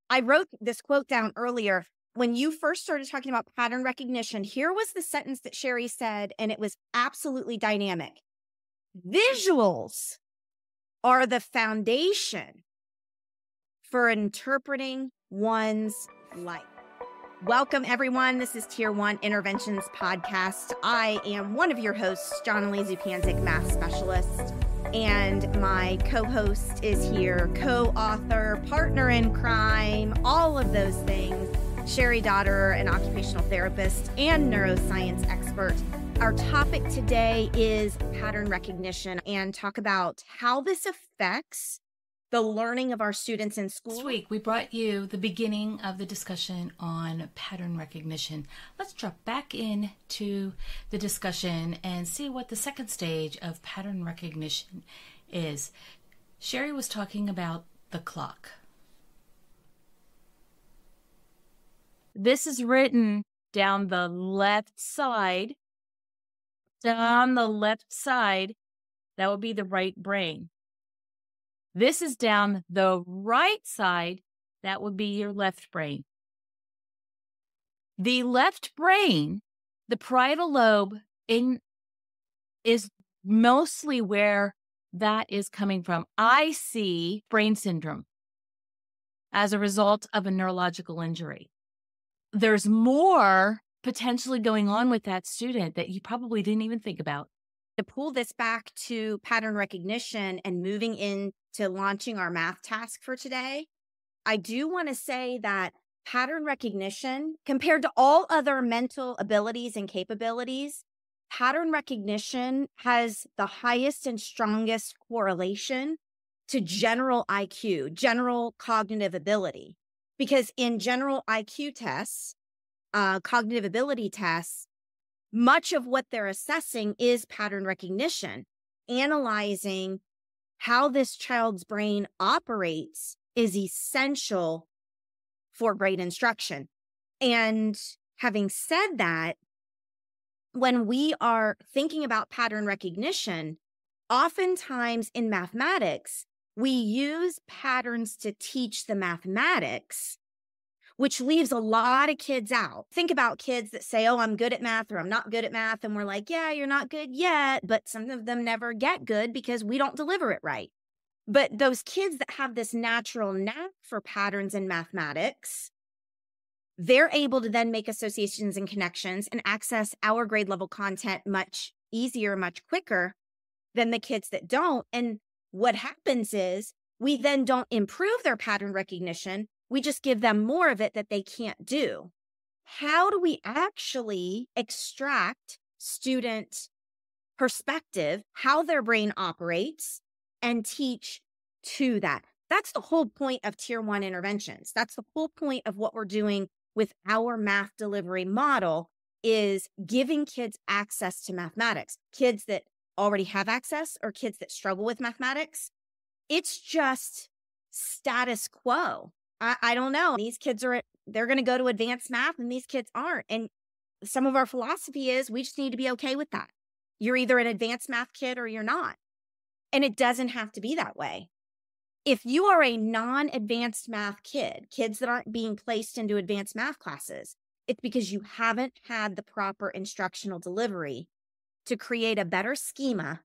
I wrote this quote down earlier. When you first started talking about pattern recognition, here was the sentence that Cheri said, and it was absolutely dynamic. Visuals are the foundation for interpreting one's life. Welcome, everyone. This is Tier 1 Interventions Podcast. I am one of your hosts, jonily Zupanzik, math specialist, and my co-host is here, co-author, partner in crime, all of those things, Cheri Dodder, an occupational therapist and neuroscience expert. Our topic today is pattern recognition and talk about how this affects the learning of our students in school. This week, we brought you the beginning of the discussion on pattern recognition. Let's drop back into the discussion and see what the second stage of pattern recognition is. Cheri was talking about the clock. This is written down the left side. Down the left side, that would be the right brain. This is down the right side. That would be your left brain. The left brain, the parietal lobe, is mostly where that is coming from. I see brain syndrome as a result of a neurological injury. There's more potentially going on with that student that you probably didn't even think about. To pull this back to pattern recognition and moving into launching our math task for today, I do want to say that pattern recognition, compared to all other mental abilities and capabilities, pattern recognition has the highest and strongest correlation to general IQ, general cognitive ability. Because in general IQ tests, cognitive ability tests, much of what they're assessing is pattern recognition. Analyzing how this child's brain operates is essential for grade instruction. And having said that, when we are thinking about pattern recognition, oftentimes in mathematics, we use patterns to teach the mathematics, which leaves a lot of kids out. Think about kids that say, oh, I'm good at math or I'm not good at math. And we're like, yeah, you're not good yet. But some of them never get good because we don't deliver it right. But those kids that have this natural knack for patterns in mathematics, they're able to then make associations and connections and access our grade level content much easier, much quicker than the kids that don't. And what happens is we then don't improve their pattern recognition. We just give them more of it that they can't do. How do we actually extract student perspective, how their brain operates, and teach to that? That's the whole point of Tier 1 interventions. That's the whole point of what we're doing with our math delivery model, is giving kids access to mathematics. Kids that already have access or kids that struggle with mathematics. It's just status quo. I don't know. These kids they're going to go to advanced math and these kids aren't. And some of our philosophy is we just need to be okay with that. You're either an advanced math kid or you're not. And it doesn't have to be that way. If you are a non-advanced math kid, kids that aren't being placed into advanced math classes, it's because you haven't had the proper instructional delivery to create a better schema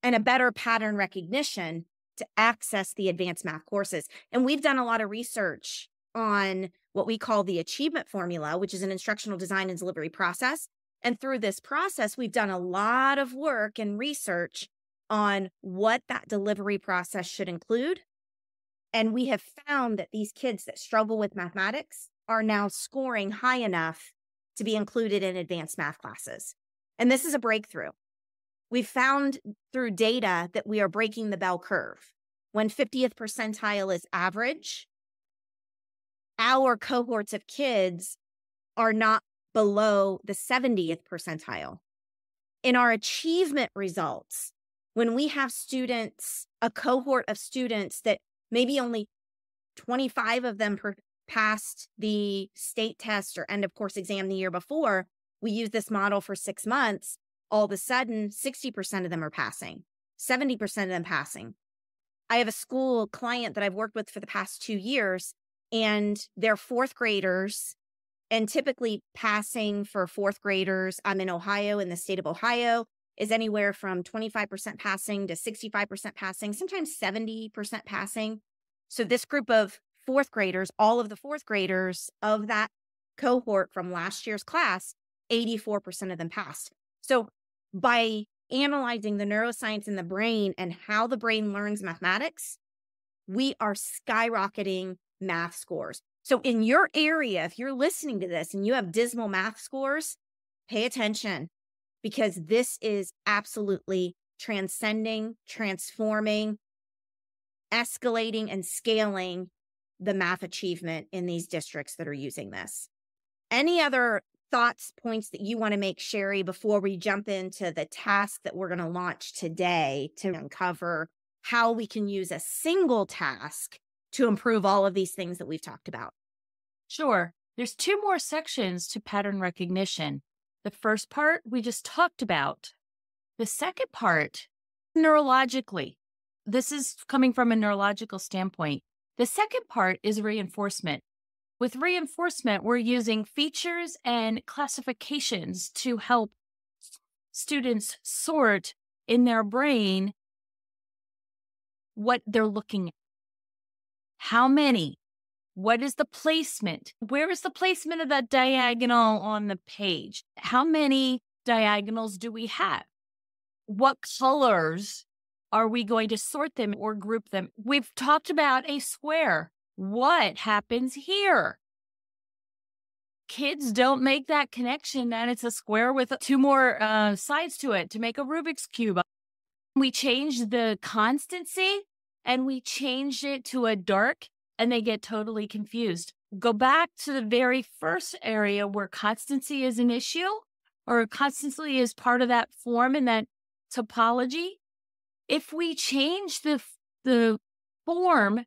and a better pattern recognition to access the advanced math courses. And we've done a lot of research on what we call the achievement formula, which is an instructional design and delivery process. And through this process, we've done a lot of work and research on what that delivery process should include. And we have found that these kids that struggle with mathematics are now scoring high enough to be included in advanced math classes. And this is a breakthrough. We've found through data that we are breaking the bell curve. When 50th percentile is average, our cohorts of kids are not below the 70th percentile. In our achievement results, when we have students, a cohort of students that maybe only 25 of them passed the state test or end of course exam the year before, we use this model for 6 months. All of a sudden, 60% of them are passing, 70% of them passing. I have a school client that I've worked with for the past 2 years, and they're fourth graders. And typically passing for fourth graders, I'm in Ohio, in the state of Ohio, is anywhere from 25% passing to 65% passing, sometimes 70% passing. So this group of fourth graders, all of the fourth graders of that cohort from last year's class, 84% of them passed. So by analyzing the neuroscience in the brain and how the brain learns mathematics, we are skyrocketing math scores. So in your area, if you're listening to this and you have dismal math scores, pay attention, because this is absolutely transcending, transforming, escalating, and scaling the math achievement in these districts that are using this. Any other thoughts, points that you want to make, Cheri, before we jump into the task that we're going to launch today to uncover how we can use a single task to improve all of these things that we've talked about? Sure. There's 2 more sections to pattern recognition. The first part we just talked about. The second part, neurologically. This is coming from a neurological standpoint. The second part is reinforcement. With reinforcement, we're using features and classifications to help students sort in their brain what they're looking at. How many? What is the placement? Where is the placement of that diagonal on the page? How many diagonals do we have? What colors are we going to sort them or group them? We've talked about a square. What happens here? Kids don't make that connection that it's a square with 2 more sides to it to make a Rubik's Cube. We changed the constancy and we changed it to a dark, and they get totally confused. Go back to the very first area where constancy is an issue, or constancy is part of that form and that topology. If we change the form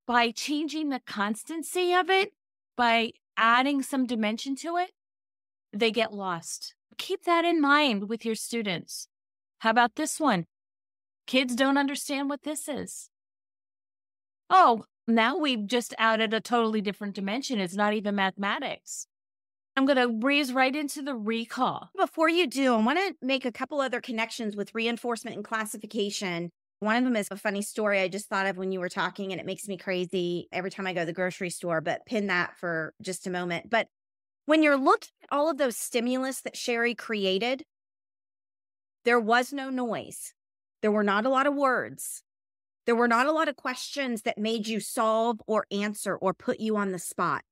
by changing the constancy of it, by adding some dimension to it, they get lost. Keep that in mind with your students. How about this one? Kids don't understand what this is. Oh, now we've just added a totally different dimension. It's not even mathematics. I'm going to breeze right into the recall. Before you do, I want to make a couple other connections with reinforcement and classification. One of them is a funny story I just thought of when you were talking, and it makes me crazy every time I go to the grocery store, but pin that for just a moment. But when you're looking at all of those stimulus that Cheri created, there was no noise. There were not a lot of words. There were not a lot of questions that made you solve or answer or put you on the spot.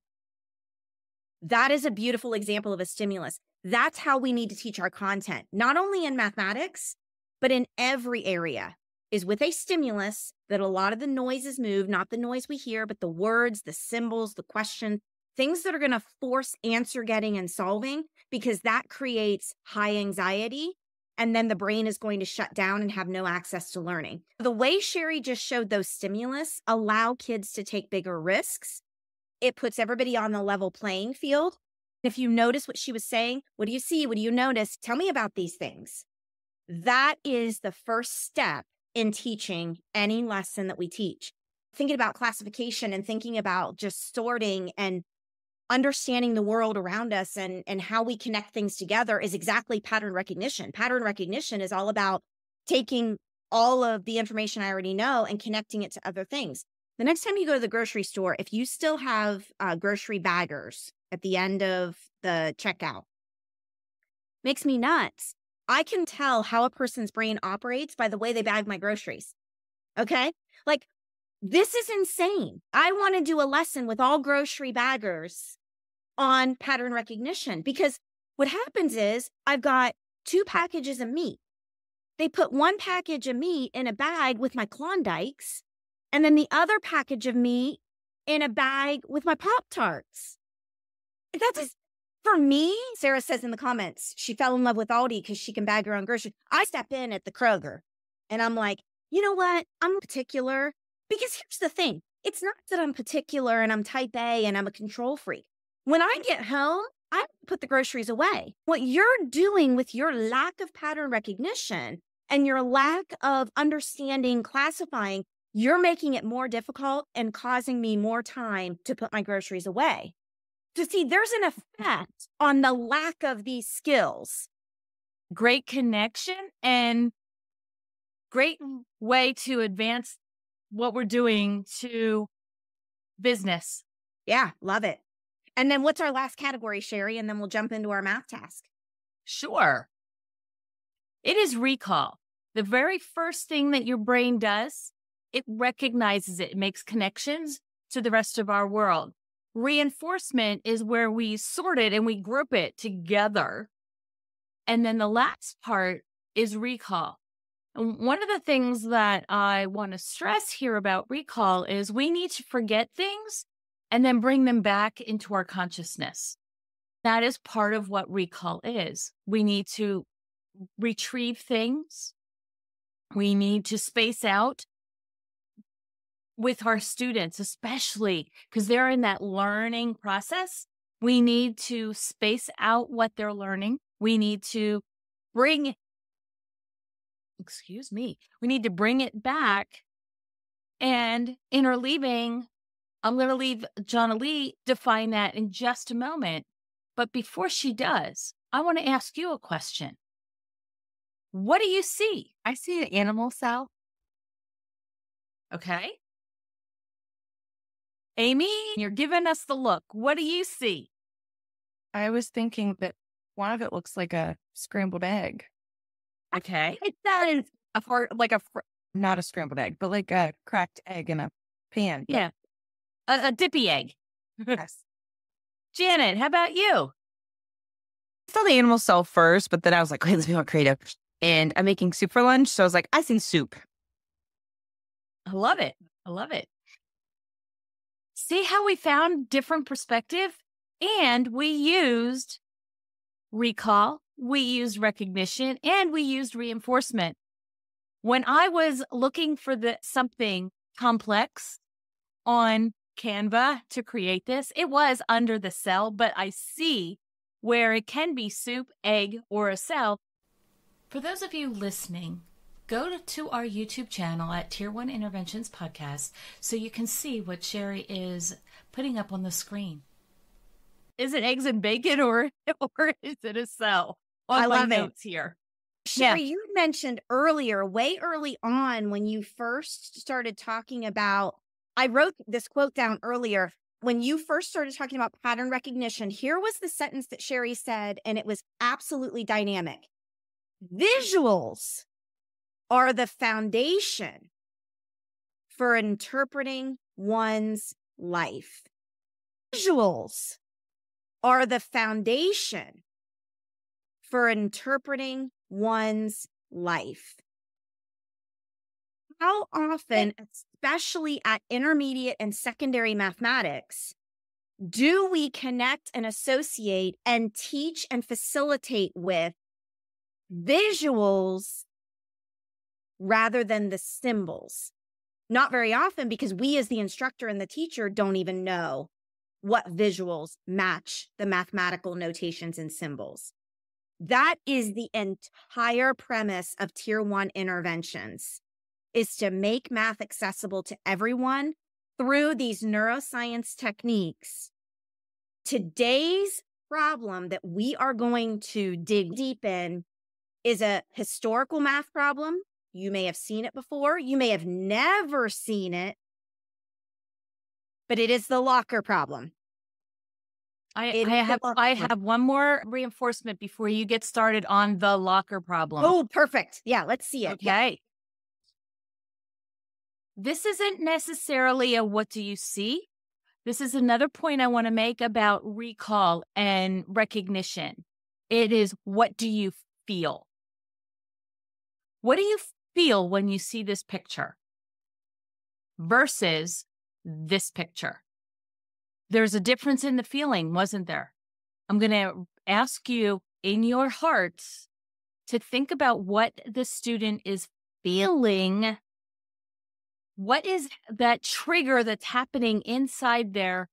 That is a beautiful example of a stimulus. That's how we need to teach our content, not only in mathematics, but in every area, is with a stimulus that a lot of the noise is moved, not the noise we hear, but the words, the symbols, the questions, things that are going to force answer getting and solving, because that creates high anxiety. And then the brain is going to shut down and have no access to learning. The way Cheri just showed those stimulus allow kids to take bigger risks. It puts everybody on the level playing field. If you notice what she was saying, what do you see? What do you notice? Tell me about these things. That is the first step in teaching any lesson that we teach. Thinking about classification and thinking about just sorting and understanding the world around us and how we connect things together is exactly pattern recognition. Pattern recognition is all about taking all of the information I already know and connecting it to other things. The next time you go to the grocery store, if you still have grocery baggers at the end of the checkout, makes me nuts. I can tell how a person's brain operates by the way they bag my groceries. Okay? Like, this is insane. I want to do a lesson with all grocery baggers on pattern recognition, because what happens is I've got 2 packages of meat. They put 1 package of meat in a bag with my Klondikes, and then the other package of meat in a bag with my Pop-Tarts. That's for me. Sarah says in the comments, she fell in love with Aldi because she can bag her own groceries. I step in at the Kroger and I'm like, you know what? I'm particular. Because here's the thing. It's not that I'm particular and I'm type A and I'm a control freak. When I get home, I put the groceries away. What you're doing with your lack of pattern recognition and your lack of understanding, classifying, you're making it more difficult and causing me more time to put my groceries away. So see, there's an effect on the lack of these skills. Great connection and great way to advance what we're doing to business. Yeah, love it. And then what's our last category, Cheri? And then we'll jump into our math task. Sure. It is recall. The very first thing that your brain does, it recognizes it, makes connections to the rest of our world. Reinforcement is where we sort it and we group it together. And then the last part is recall. And one of the things that I want to stress here about recall is we need to forget things and then bring them back into our consciousness. That is part of what recall is. We need to retrieve things. We need to space out with our students, especially because they're in that learning process. We need to space out what they're learning. We need to we need to bring it back and interleaving. I'm going to leave Jonily define that in just a moment. But before she does, I want to ask you a question. What do you see? I see an animal cell. Okay. Amy, you're giving us the look. What do you see? I was thinking that one of it looks like a scrambled egg. Okay. That is a part, like not a scrambled egg, but like a cracked egg in a pan. Yeah. A dippy egg. Yes. Janet, how about you? I saw the animal cell first, but then I was like, okay, let's be more creative. And I'm making soup for lunch. So I was like, I see soup. I love it. I love it. See how we found different perspective? And we used recall, we used recognition, and we used reinforcement. When I was looking for something complex on Canva to create this, it was under the cell, but I see where it can be soup, egg, or a cell. For those of you listening, go to our YouTube channel at Tier 1 Interventions Podcast so you can see what Cheri is putting up on the screen. Is it eggs and bacon or is it a cell? I love it. Here. Cheri, you mentioned earlier, way early on when you first started talking about, I wrote this quote down earlier. When you first started talking about pattern recognition, here was the sentence that Cheri said, and it was absolutely dynamic. Visuals are the foundation for interpreting one's life. Visuals are the foundation for interpreting one's life. How often, especially at intermediate and secondary mathematics, do we connect and associate and teach and facilitate with visuals rather than the symbols? Not very often, because we as the instructor and the teacher don't even know what visuals match the mathematical notations and symbols. That is the entire premise of Tier 1 interventions, is to make math accessible to everyone through these neuroscience techniques. Today's problem that we are going to dig deep in is a historical math problem. You may have seen it before. You may have never seen it, but it is the locker problem. I have one more reinforcement before you get started on the locker problem. Oh, perfect. Yeah, let's see it. Okay. Yeah. This isn't necessarily a what do you see? This is another point I want to make about recall and recognition. It is, what do you feel? What do you feel when you see this picture versus this picture? There's a difference in the feeling, wasn't there? I'm going to ask you in your hearts to think about what the student is feeling. What is that trigger that's happening inside their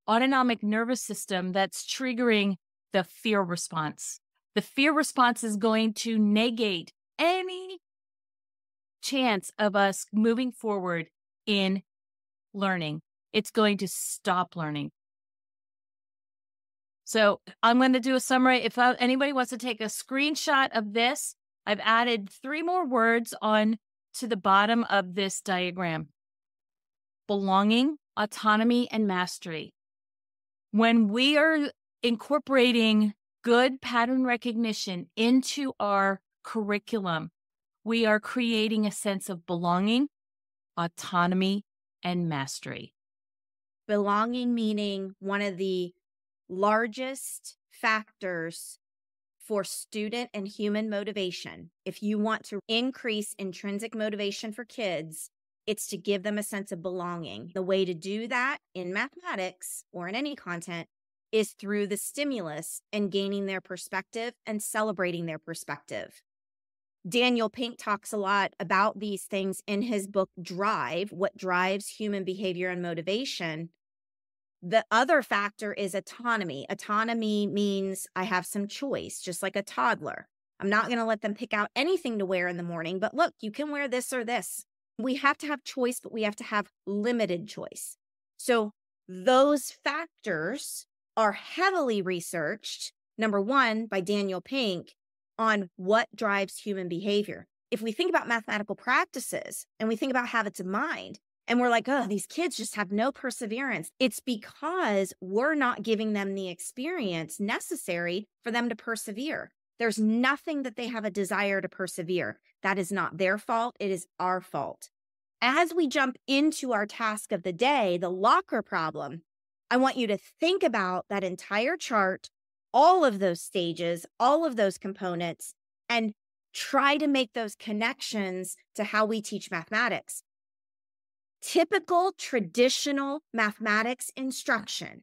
autonomic nervous system that's triggering the fear response? The fear response is going to negate any chance of us moving forward in learning. It's going to stop learning. So I'm going to do a summary. If anybody wants to take a screenshot of this, I've added 3 more words on to the bottom of this diagram. Belonging, autonomy, and mastery. When we are incorporating good pattern recognition into our curriculum, we are creating a sense of belonging, autonomy, and mastery. Belonging meaning one of the largest factors for student and human motivation. If you want to increase intrinsic motivation for kids, it's to give them a sense of belonging. The way to do that in mathematics or in any content is through the stimulus and gaining their perspective and celebrating their perspective. Daniel Pink talks a lot about these things in his book, Drive, What Drives Human Behavior and Motivation. The other factor is autonomy. Autonomy means I have some choice, just like a toddler. I'm not going to let them pick out anything to wear in the morning, but look, you can wear this or this. We have to have choice, but we have to have limited choice. So those factors are heavily researched, number one, by Daniel Pink, on what drives human behavior. If we think about mathematical practices and we think about habits of mind, and we're like, oh, these kids just have no perseverance, it's because we're not giving them the experience necessary for them to persevere. There's nothing that they have a desire to persevere. That is not their fault. It is our fault. As we jump into our task of the day, the locker problem, I want you to think about that entire chart, all of those stages, all of those components, and try to make those connections to how we teach mathematics. Typical traditional mathematics instruction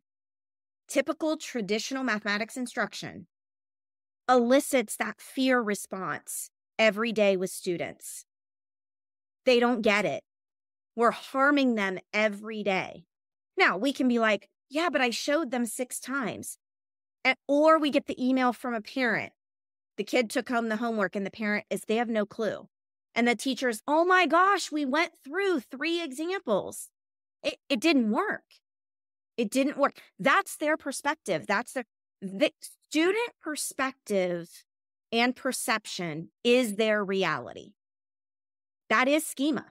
elicits that fear response every day with students. They don't get it. We're harming them every day. Now, we can be like, yeah, but I showed them 6 times. Or we get the email from a parent. The kid took home the homework and the parent they have no clue. And the teacher's, oh my gosh, we went through 3 examples. It didn't work. It didn't work. That's their perspective. The student perspective and perception is their reality. That is schema.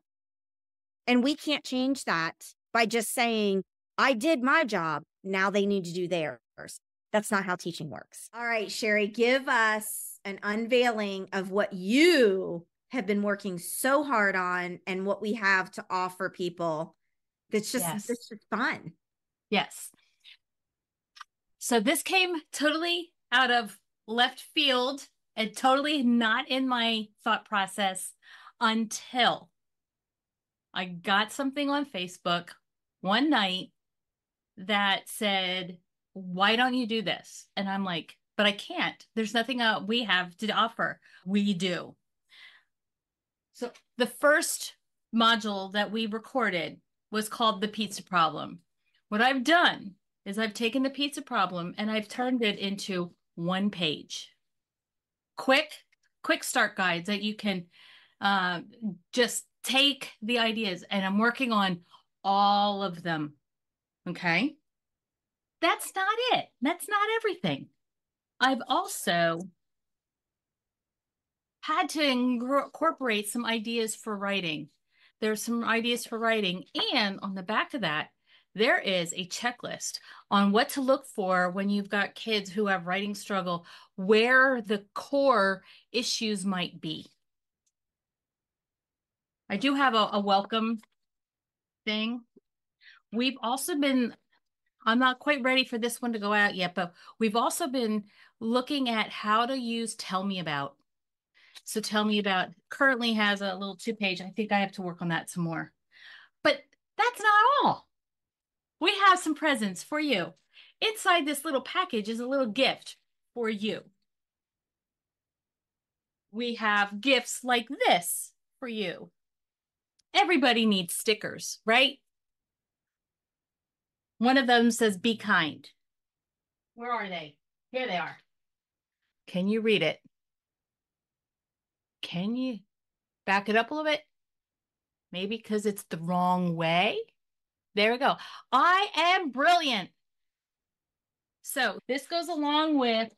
And we can't change that by just saying, I did my job, now they need to do theirs. That's not how teaching works. All right, Cheri, give us an unveiling of what you have been working so hard on and what we have to offer people. That's just fun. Yes. So this came totally out of left field and totally not in my thought process until I got something on Facebook one night that said, why don't you do this? And I'm like, but I can't. There's nothing we have to offer. We do. So the first module that we recorded was called the pizza problem. What I've done is I've taken the pizza problem and I've turned it into 1 page. Quick start guides that you can just take the ideas, and I'm working on all of them. Okay. That's not it. That's not everything. I've also had to incorporate some ideas for writing. There's some ideas for writing. And on the back of that, there is a checklist on what to look for when you've got kids who have writing struggle, where the core issues might be. I do have a welcome thing. We've also been, I'm not quite ready for this one to go out yet, but we've also been looking at how to use Tell Me About. So Tell Me About currently has a little 2-page. I think I have to work on that some more. But that's not all. We have some presents for you. Inside this little package is a little gift for you. We have gifts like this for you. Everybody needs stickers, right? One of them says, be kind. Where are they? Here they are. Can you read it? Can you back it up a little bit? Maybe because it's the wrong way. There we go. I am brilliant. So this goes along with,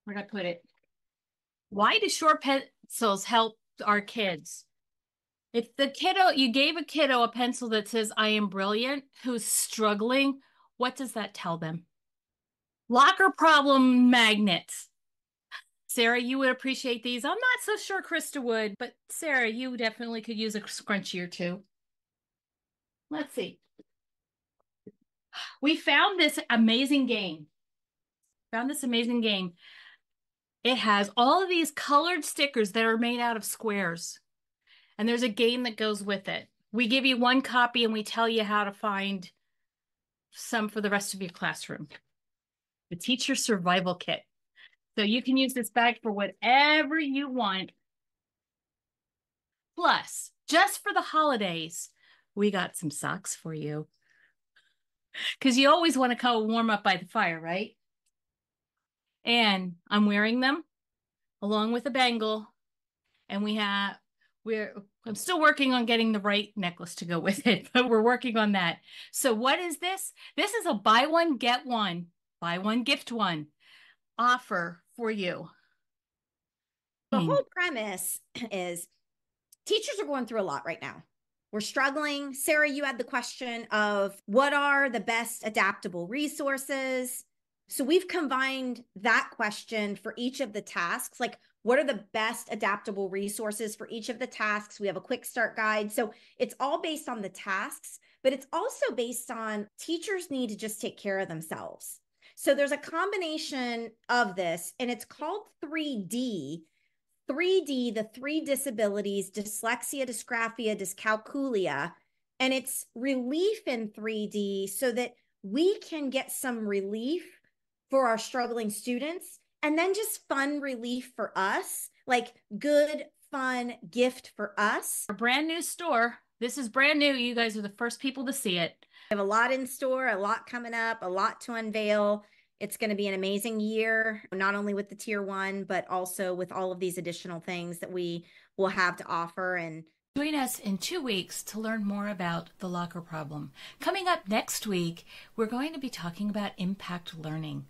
where did I put it? Why do short pencils help our kids? If the kiddo, you gave a kiddo a pencil that says, I am brilliant, who's struggling, what does that tell them? Locker problem magnets. Sarah, you would appreciate these. I'm not so sure Krista would, but Sarah, you definitely could use a scrunchie or two. Let's see. We found this amazing game. It has all of these colored stickers that are made out of squares. And there's a game that goes with it. We give you one copy and we tell you how to find some for the rest of your classroom. The teacher survival kit. So you can use this bag for whatever you want. Plus, just for the holidays, we got some socks for you. Because you always want to come warm up by the fire, right? And I'm wearing them along with a bangle. And I'm still working on getting the right necklace to go with it, but we're working on that. So what is this? This is a buy one, get one, buy one, gift one offer for you. The whole premise is teachers are going through a lot right now. We're struggling. Sarah, you had the question of what are the best adaptable resources? So we've combined that question for each of the tasks. Like, what are the best adaptable resources for each of the tasks? We have a quick start guide. So it's all based on the tasks, but it's also based on teachers need to just take care of themselves. So there's a combination of this, and it's called 3D. 3D, the three disabilities, dyslexia, dysgraphia, dyscalculia, and it's relief in 3D so that we can get some relief for our struggling students, and then just fun relief for us, like good, fun gift for us. Our brand new store. This is brand new. You guys are the first people to see it. We have a lot in store, a lot coming up, a lot to unveil. It's going to be an amazing year, not only with the tier 1, but also with all of these additional things that we will have to offer. And join us in 2 weeks to learn more about the locker problem. Coming up next week, we're going to be talking about impact learning.